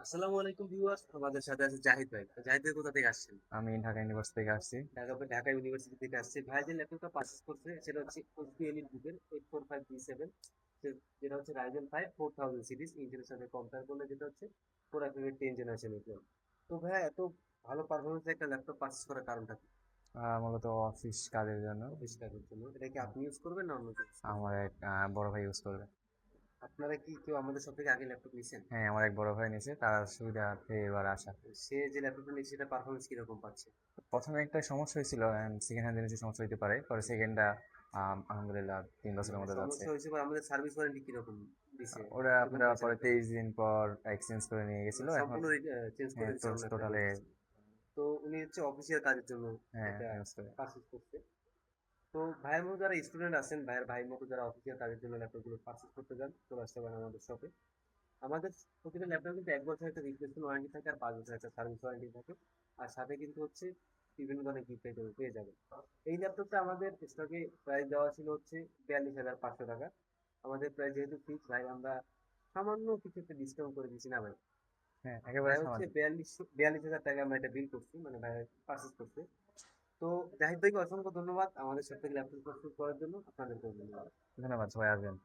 আসসালামু আলাইকুম ভিউয়ার্স, আমাদের সাথে আছে জাহিদ ভাই। জাহিদ ভাই কোথা থেকে আসছেন? আমি ঢাকা ইউনিভার্সিটি থেকে আসছি। ঢাকা ইউনিভার্সিটি থেকে আসছে। ভাই যে ল্যাপটপটা পারচেজ করছে সেটা হচ্ছে HP Elite বুকের 845B7, যেটা হচ্ছে Ryzen 5 4000 সিরিজ। ইন্টেলের সাথে কম্পেয়ার করলে যেটা হচ্ছে পুরো একেবারে 10 জেনারেশন এর। তো ভাই এত ভালো পারফরমেন্স একটা ল্যাপটপ পারচেজ করার কারণটা কি? মূলত অফিস কাজের জন্য। অফিস কাজের জন্য। এটা কি আহ, আপনি ইউজ করবেন না অন্য কেউ ইউজ করবে? আমার এক বড় ভাই ইউজ করবে। আপনারা কি কেউ আমাদের সব থেকে আগে ল্যাপটপ নিছেন? হ্যাঁ, আমার এক বড় ভাই নিয়েছে, তার সুবিধার্থে এবার আসা। সে যে ল্যাপটপটা নিচ্ছে সেটা পারফরমেন্স কিরকম পাচ্ছে? প্রথমে একটা সমস্যা হয়েছিল, সেকেন্ড হ্যান্ড জিনিসের সমস্যা হতে পারে, পরে সেকেন্ডটা আলহামদুলিল্লাহ 3 বছরের মধ্যে যাচ্ছে। সমস্যা হয়েছে বা আমাদের সার্ভিস ওয়ারেন্টি কিরকম দিছে? ওরা কিরকম আপনারা পাইছেন পরে আপনারা? 23 দিন পর এক্সচেঞ্জ করে নিয়ে গেছিল এখন। সম্পূর্ণ চেঞ্জ করে হ্যাঁ, দিচ্ছে এমন একটা টোটালে। বলতেছে। তো উনি হচ্ছে অফিসিয়াল কাজের জন্য হ্যাঁ, এটা ইউজ করে। পারচেজ করছে। তো ভাইয়ের মতো যারা স্টুডেন্ট আছেন, ভাইয়ের মতো যারা অফিসিয়াল কাজের জন্য ল্যাপটপ গুলো পারচেজ করতে চান, চলে আসতে পারেন আমাদের শপে। আমাদের প্রতিটা ল্যাপটপ কিন্তু 1 বছর একটা রিপ্লেসমেন্ট ওয়ারেন্টি থাকে আর 5 বছর একটা সার্ভিস ওয়ারেন্টি থাকে। আর সাথে কিন্তু হচ্ছে বিভিন্ন ধরনের গিফট আইটেম পেয়ে যাবেন। এই ল্যাপটপটা আমাদের স্টকে প্রাইস দেওয়া ছিল হচ্ছে 42,500 টাকা। আমাদের প্রাইস যেহেতু ফিক্স, ভাই আমরা সামান্য কিছু একটা ডিসকাউন্ট করে দিচ্ছি না ভাই? হ্যাঁ, একেবারে ভাই হচ্ছে সামাজিক। 42,000 টাকা আমরা এটা বিল করছি, মানে ভাই পারচেস করছে। তো জাহিদ ভাইকে অসংখ্য ধন্যবাদ আমাদের সব থেকে ল্যাপটপ প্রস্তুত করার জন্য। আপনাদেরকেও ধন্যবাদ। ধন্যবাদ, সবাই আসবেন।